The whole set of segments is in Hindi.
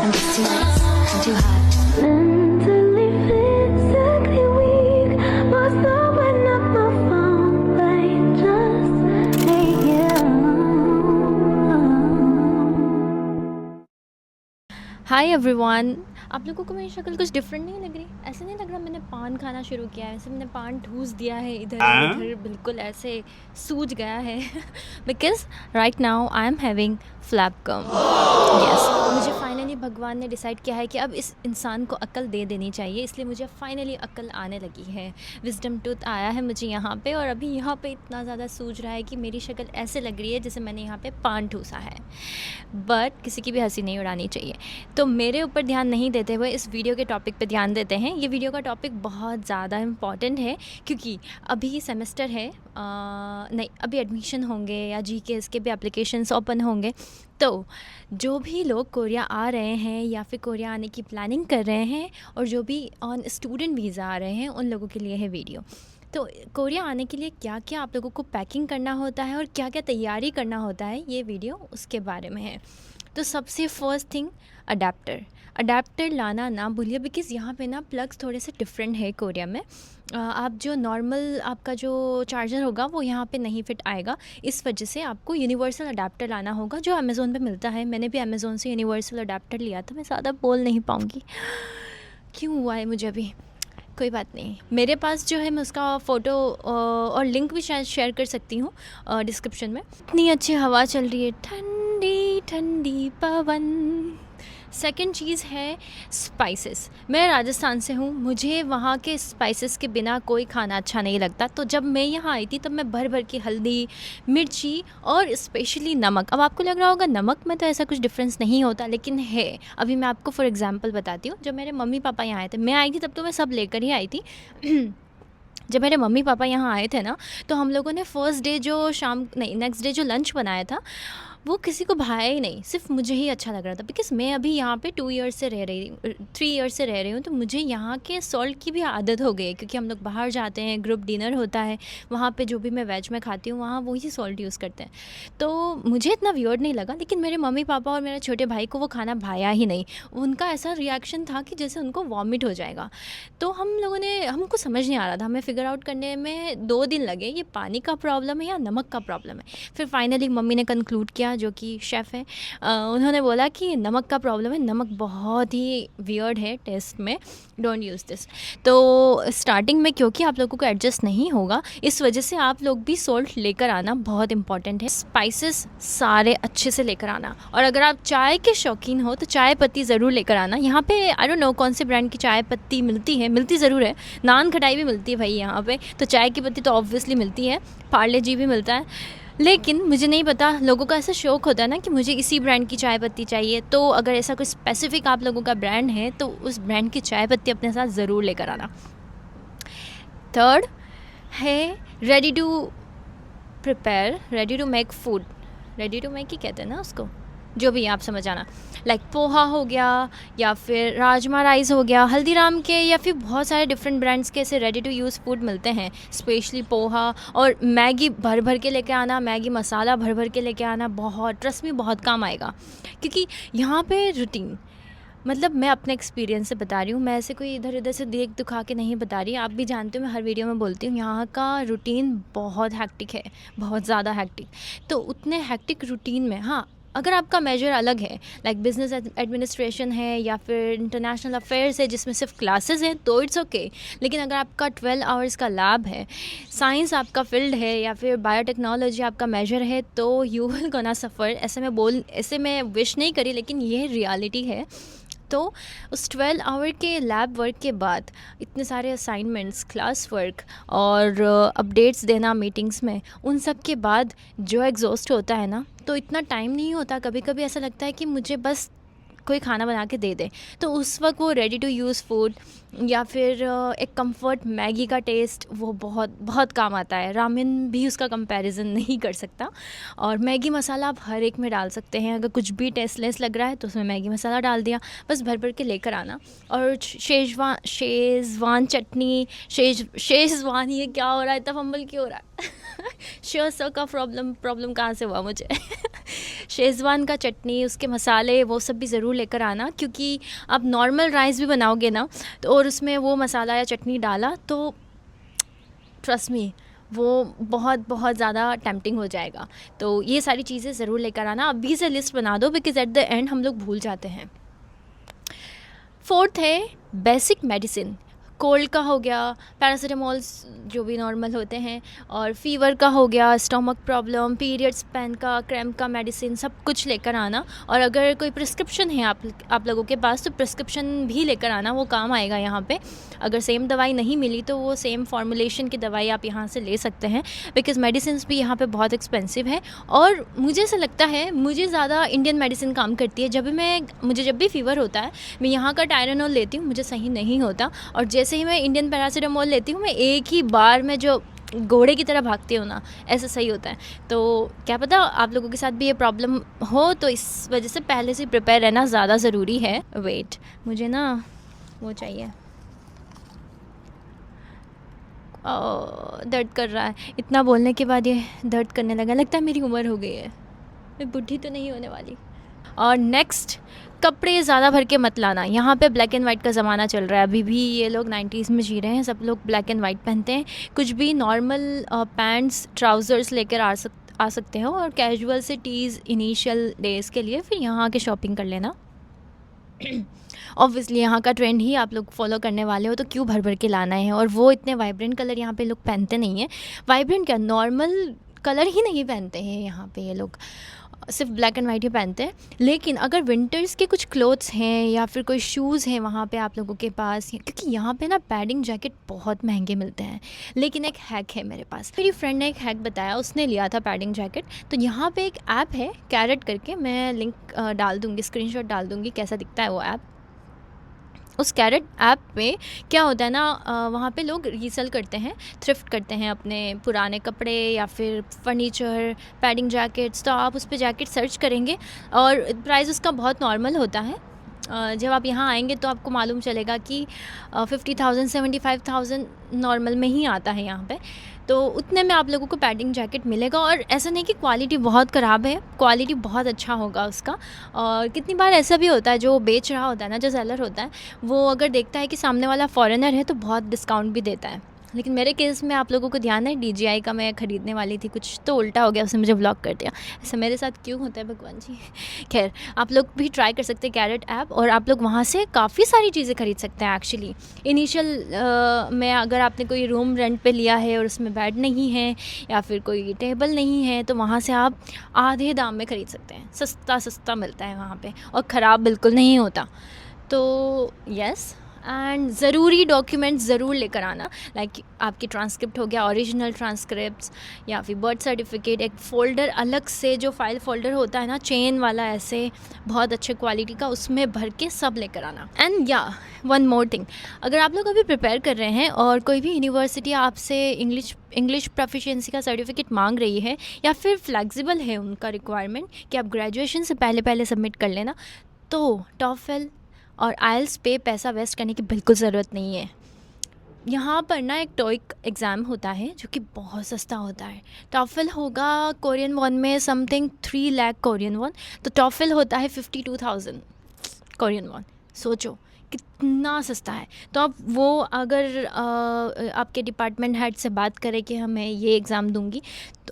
It's too nice and too hot. Mentally, physically weak. Was blowing up my phone by just saying. Hi everyone. आप लोगों को मेरी शक्ल कुछ डिफरेंट नहीं लग रही? ऐसे नहीं लग रहा मैंने पान खाना शुरू किया है, ऐसे मैंने पान ठूस दिया है इधर उधर, बिल्कुल ऐसे सूज गया है because right now I am having flap gum. Yes, मुझे फाइनली भगवान ने डिसाइड किया है कि अब इस इंसान को अक्ल दे देनी चाहिए, इसलिए मुझे फाइनली अक्ल आने लगी है। विजडम टूथ आया है मुझे यहाँ पे, और अभी यहाँ पे इतना ज़्यादा सूज रहा है कि मेरी शक्ल ऐसे लग रही है जैसे मैंने यहाँ पे पान ठूसा है। बट किसी की भी हंसी नहीं उड़ानी चाहिए, तो मेरे ऊपर ध्यान नहीं देते हुए इस वीडियो के टॉपिक पे ध्यान देते हैं। ये वीडियो का टॉपिक बहुत ज़्यादा इम्पॉर्टेंट है क्योंकि अभी सेमेस्टर है, नहीं अभी एडमिशन होंगे या जीके इसके भी एप्लीकेशंस ओपन होंगे। तो जो भी लोग कोरिया आ रहे हैं या फिर कोरिया आने की प्लानिंग कर रहे हैं और जो भी ऑन स्टूडेंट वीज़ा आ रहे हैं, उन लोगों के लिए है वीडियो। तो कोरिया आने के लिए क्या क्या आप लोगों को पैकिंग करना होता है और क्या क्या तैयारी करना होता है, ये वीडियो उसके बारे में है। तो सबसे फर्स्ट थिंग, अडेप्टर लाना ना भूलिए, बिकॉज़ यहाँ पे ना प्लग्स थोड़े से डिफरेंट है कोरिया में। आप जो नॉर्मल आपका जो चार्जर होगा वो यहाँ पे नहीं फिट आएगा, इस वजह से आपको यूनिवर्सल अडेप्टर लाना होगा जो अमेज़ोन पे मिलता है। मैंने भी अमेज़ोन से यूनिवर्सल अडेप्टर लिया था। मैं ज़्यादा बोल नहीं पाऊँगी, क्यों हुआ है मुझे अभी, कोई बात नहीं। मेरे पास जो है मैं उसका फ़ोटो और लिंक भी शायद शेयर कर सकती हूँ डिस्क्रिप्शन में। इतनी अच्छी हवा चल रही है, ठंडी ठंडी पवन। सेकंड चीज़ है स्पाइसेस। मैं राजस्थान से हूँ, मुझे वहाँ के स्पाइसेस के बिना कोई खाना अच्छा नहीं लगता। तो जब मैं यहाँ आई थी तब मैं भर भर के हल्दी, मिर्ची और स्पेशली नमक। अब आपको लग रहा होगा नमक में तो ऐसा कुछ डिफरेंस नहीं होता, लेकिन है। अभी मैं आपको फॉर एग्जांपल बताती हूँ। जब मेरे मम्मी पापा यहाँ आए थे, मैं आई थी तब तो मैं सब लेकर ही आई थी जब मेरे मम्मी पापा यहाँ आए थे ना, तो हम लोगों ने फर्स्ट डे जो नेक्स्ट डे जो लंच बनाया था वो किसी को भाया ही नहीं, सिर्फ मुझे ही अच्छा लग रहा था। बिकॉज़ मैं अभी यहाँ पे 3 ईयर्स से रह रही हूँ, तो मुझे यहाँ के सॉल्ट की भी आदत हो गई है क्योंकि हम लोग बाहर जाते हैं, ग्रुप डिनर होता है, वहाँ पे जो भी मैं वेज में खाती हूँ वहाँ वही सॉल्ट यूज़ करते हैं। तो मुझे इतना वियर्ड नहीं लगा, लेकिन मेरे मम्मी पापा और मेरे छोटे भाई को वो खाना भाया ही नहीं। उनका ऐसा रिएक्शन था कि जैसे उनको वॉमिट हो जाएगा। तो हमको समझ नहीं आ रहा था, हमें फिगर आउट करने में 2 दिन लगे ये पानी का प्रॉब्लम है या नमक का प्रॉब्लम है। फिर फाइनली मम्मी ने कंक्लूड किया, जो कि शेफ़ है, उन्होंने बोला कि नमक का प्रॉब्लम है, नमक बहुत ही वियर्ड है टेस्ट में, डोंट यूज़ दिस। तो स्टार्टिंग में क्योंकि आप लोगों को एडजस्ट नहीं होगा, इस वजह से आप लोग भी सॉल्ट लेकर आना बहुत इंपॉर्टेंट है। स्पाइसेस सारे अच्छे से लेकर आना, और अगर आप चाय के शौकीन हो तो चाय पत्ती ज़रूर लेकर आना। यहाँ पे आई डोंट नो कौन से ब्रांड की चाय पत्ती मिलती ज़रूर है। नान खटाई भी मिलती है भाई यहाँ पे, तो चाय की पत्ती तो ऑब्वियसली मिलती है, पार्ले जी भी मिलता है। लेकिन मुझे नहीं पता, लोगों का ऐसा शौक़ होता है ना कि मुझे इसी ब्रांड की चाय पत्ती चाहिए। तो अगर ऐसा कोई स्पेसिफ़िक आप लोगों का ब्रांड है तो उस ब्रांड की चाय पत्ती अपने साथ ज़रूर लेकर आना। थर्ड है ready to make food. Ready to make ही कहते हैं ना उसको, जो भी आप समझ आना। लाइक पोहा हो गया या फिर राजमा राइस हो गया, हल्दीराम के या फिर बहुत सारे डिफरेंट ब्रांड्स के ऐसे रेडी टू यूज़ फूड मिलते हैं। स्पेशली पोहा और मैगी भर भर के लेके आना, मैगी मसाला भर भर के लेके आना, बहुत ट्रस्ट में बहुत काम आएगा। क्योंकि यहाँ पे रूटीन, मतलब मैं अपने एक्सपीरियंस से बता रही हूँ, मैं ऐसे कोई इधर उधर से देख दुखा के नहीं बता रही। आप भी जानते हो, मैं हर वीडियो में बोलती हूँ यहाँ का रूटीन बहुत हैक्टिक है, बहुत ज़्यादा हैक्टिक। तो उतने हैक्टिक रूटीन में, हाँ, अगर आपका मेजर अलग है, लाइक बिजनेस एडमिनिस्ट्रेशन है या फिर इंटरनेशनल अफेयर्स है जिसमें सिर्फ क्लासेस हैं, तो इट्स ओके। लेकिन अगर आपका 12 आवर्स का लैब है, साइंस आपका फील्ड है या फिर बायोटेक्नोलॉजी आपका मेजर है, तो यू विल गोना सफ़र। ऐसे मैं विश नहीं करी, लेकिन ये रियलिटी है। तो उस 12 आवर के लैब वर्क के बाद इतने सारे असाइनमेंट्स, क्लास वर्क और अपडेट्स देना मीटिंग्स में, उन सब के बाद जो एग्जॉस्ट होता है ना, तो इतना टाइम नहीं होता। कभी कभी ऐसा लगता है कि मुझे बस कोई खाना बना के दे दे, तो उस वक्त वो रेडी टू यूज़ फूड या फिर एक कंफर्ट मैगी का टेस्ट वो बहुत बहुत काम आता है। रामेन भी उसका कंपैरिजन नहीं कर सकता। और मैगी मसाला आप हर एक में डाल सकते हैं, अगर कुछ भी टेस्टलेस लग रहा है तो उसमें मैगी मसाला डाल दिया, बस भर भर के लेकर आना। और शेजवान चटनी, शेजवान, ये क्या हो रहा है, इतना फंबल क्यों हो रहा है शेज़ का प्रॉब्लम कहाँ से हुआ मुझे शेज़वान का चटनी, उसके मसाले, वो सब भी ज़रूर लेकर आना, क्योंकि आप नॉर्मल राइस भी बनाओगे ना तो और उसमें वो मसाला या चटनी डाला तो ट्रस्ट मी वो बहुत बहुत ज़्यादा टेम्पटिंग हो जाएगा। तो ये सारी चीज़ें ज़रूर लेकर आना, अभी से लिस्ट बना दो, बिकॉज़ एट द एंड हम लोग भूल जाते हैं। फोर्थ है बेसिक मेडिसिन। कोल्ड का हो गया, पैरासीटामोल्स जो भी नॉर्मल होते हैं, और फीवर का हो गया, स्टमक प्रॉब्लम, पीरियड्स पेन का, क्रैम्प का मेडिसिन, सब कुछ लेकर आना। और अगर कोई प्रिस्क्रिप्शन है आप लोगों के पास तो प्रिस्क्रिप्शन भी लेकर आना, वो काम आएगा यहाँ पे। अगर सेम दवाई नहीं मिली तो वो सेम फॉर्मुलेशन की दवाई आप यहाँ से ले सकते हैं, बिकॉज़ मेडिसिन भी यहाँ पे बहुत एक्सपेंसिव है। और मुझे ऐसा लगता है मुझे ज़्यादा इंडियन मेडिसिन काम करती है। मुझे जब भी फीवर होता है मैं यहाँ का टायरानोल लेती हूँ, मुझे सही नहीं होता, और जैसे ही मैं इंडियन पैरासीटामोल लेती हूँ मैं एक ही बार में जो घोड़े की तरह भागती हूँ ना, ऐसा सही होता है। तो क्या पता आप लोगों के साथ भी ये प्रॉब्लम हो, तो इस वजह से पहले से प्रिपेयर रहना ज़्यादा ज़रूरी है। वेट, मुझे ना वो चाहिए, दर्द कर रहा है। इतना बोलने के बाद ये दर्द करने लगा, लगता है मेरी उम्र हो गई है, मैं बुढ़ी तो नहीं होने वाली। और नेक्स्ट, कपड़े ज़्यादा भर के मत लाना। यहाँ पे ब्लैक एंड वाइट का ज़माना चल रहा है, अभी भी ये लोग 90s में जी रहे हैं, सब लोग ब्लैक एंड वाइट पहनते हैं। कुछ भी नॉर्मल पैंट्स ट्राउज़र्स लेकर आ सकते हो, और कैजुअल से टीज़ इनिशियल डेज़ के लिए, फिर यहाँ आके शॉपिंग कर लेना। ऑब्वियसली यहाँ का ट्रेंड ही आप लोग फॉलो करने वाले हो, तो क्यों भर भर के लाना है। और वो इतने वाइब्रेंट कलर यहाँ पे लोग पहनते नहीं हैं। वाइब्रेंट क्या, नॉर्मल कलर ही नहीं पहनते हैं यहाँ पे ये लोग, सिर्फ ब्लैक एंड वाइट ही पहनते हैं। लेकिन अगर विंटर्स के कुछ क्लोथ्स हैं या फिर कोई शूज़ हैं वहाँ पे आप लोगों के पास, क्योंकि यहाँ पे ना पैडिंग जैकेट बहुत महंगे मिलते हैं। लेकिन एक हैक है मेरे पास, मेरी फ्रेंड ने एक हैक बताया, उसने लिया था पैडिंग जैकेट। तो यहाँ पे एक ऐप है कैरेट करके, मैं लिंक डाल दूँगी, स्क्रीनशॉट डाल दूँगी कैसा दिखता है वो ऐप। उस कैरेट ऐप पे क्या होता है ना, वहाँ पे लोग रीसेल करते हैं, थ्रिफ्ट करते हैं अपने पुराने कपड़े या फिर फर्नीचर, पैडिंग जैकेट्स। तो आप उस पे जैकेट सर्च करेंगे और प्राइस उसका बहुत नॉर्मल होता है। जब आप यहाँ आएंगे तो आपको मालूम चलेगा कि 50,000 75,000 नॉर्मल में ही आता है यहाँ पे। तो उतने में आप लोगों को पैडिंग जैकेट मिलेगा, और ऐसा नहीं कि क्वालिटी बहुत ख़राब है, क्वालिटी बहुत अच्छा होगा उसका। और कितनी बार ऐसा भी होता है, जो बेच रहा होता है ना, जो सेलर होता है, वो अगर देखता है कि सामने वाला फॉरेनर है तो बहुत डिस्काउंट भी देता है। लेकिन मेरे केस में आप लोगों को ध्यान है, DJI का मैं ख़रीदने वाली थी, कुछ तो उल्टा हो गया, उसने मुझे ब्लॉक कर दिया। ऐसा मेरे साथ क्यों होता है भगवान जी। खैर, आप लोग भी ट्राई कर सकते हैं कैरेट ऐप, और आप लोग वहाँ से काफ़ी सारी चीज़ें खरीद सकते हैं एक्चुअली। इनिशियल में अगर आपने कोई रूम रेंट पे लिया है और उसमें बेड नहीं है या फिर कोई टेबल नहीं है, तो वहाँ से आप आधे दाम में ख़रीद सकते हैं, सस्ता मिलता है वहाँ पे, और ख़राब बिल्कुल नहीं होता। तो यस, एंड ज़रूरी डॉक्यूमेंट्स ज़रूर लेकर आना, लाइक आपकी ट्रांसक्रिप्ट हो गया, ओरिजिनल ट्रांसक्रिप्ट्स, या फिर बर्थ सर्टिफिकेट, एक फ़ोल्डर अलग से जो फाइल फ़ोल्डर होता है ना, चेन वाला, ऐसे बहुत अच्छे क्वालिटी का, उसमें भर के सब लेकर आना। एंड या वन मोर थिंग, अगर आप लोग अभी प्रिपेयर कर रहे हैं और कोई भी यूनिवर्सिटी आपसे इंग्लिश प्रोफिशिएंसी का सर्टिफिकेट मांग रही है, या फिर फ्लेक्सिबल है उनका रिक्वायरमेंट कि आप ग्रेजुएशन से पहले सबमिट कर लेना, तो टॉफल और आइल्स पे पैसा वेस्ट करने की बिल्कुल ज़रूरत नहीं है। यहाँ पर ना एक टोइक एग्ज़ाम होता है जो कि बहुत सस्ता होता है। टॉफल होगा कोरियन वॉन में समथिंग 3 लाख कोरियन वॉन, तो टॉफल होता है 52,000 कोरियन वॉन। सोचो कितना सस्ता है। तो आप वो अगर आपके डिपार्टमेंट हेड से बात करें कि हमें ये एग्ज़ाम दूंगी,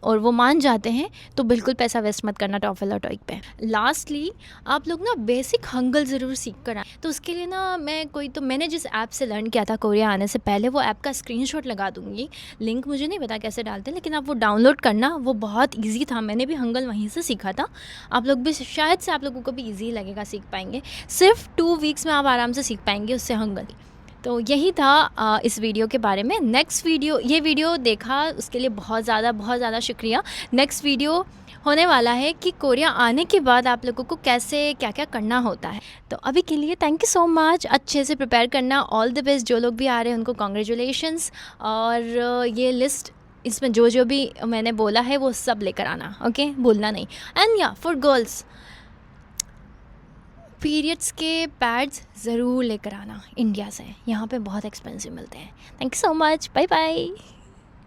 और वो मान जाते हैं, तो बिल्कुल पैसा वेस्ट मत करना टॉफल और टॉइक पे। लास्टली, आप लोग ना बेसिक हंगल ज़रूर सीख कर आए। तो उसके लिए ना मैंने जिस ऐप से लर्न किया था कोरिया आने से पहले, वो ऐप का स्क्रीनशॉट लगा दूँगी, लिंक मुझे नहीं पता कैसे डालते हैं, लेकिन आप वो डाउनलोड करना, वो बहुत ईजी था। मैंने भी हंगल वहीं से सीखा था। आप लोग भी शायद से आप लोगों को भी ईजी लगेगा, सीख पाएंगे। सिर्फ 2 वीक्स में आप आराम से सीख पाएंगे उससे हंगल। तो यही था इस वीडियो के बारे में। नेक्स्ट वीडियो, ये वीडियो देखा उसके लिए बहुत ज़्यादा शुक्रिया। नेक्स्ट वीडियो होने वाला है कि कोरिया आने के बाद आप लोगों को कैसे क्या क्या करना होता है। तो अभी के लिए थैंक यू सो मच, अच्छे से प्रिपेयर करना, ऑल द बेस्ट। जो लोग भी आ रहे हैं उनको कॉन्ग्रेचुलेशंस, और ये लिस्ट, इसमें जो भी मैंने बोला है वो सब लेकर आना, ओके, भूलना नहीं। एंड या फॉर गर्ल्स, पीरियड्स के पैड्स ज़रूर लेकर आना इंडिया से, यहाँ पे बहुत एक्सपेंसिव मिलते हैं। Thank you so much, bye bye.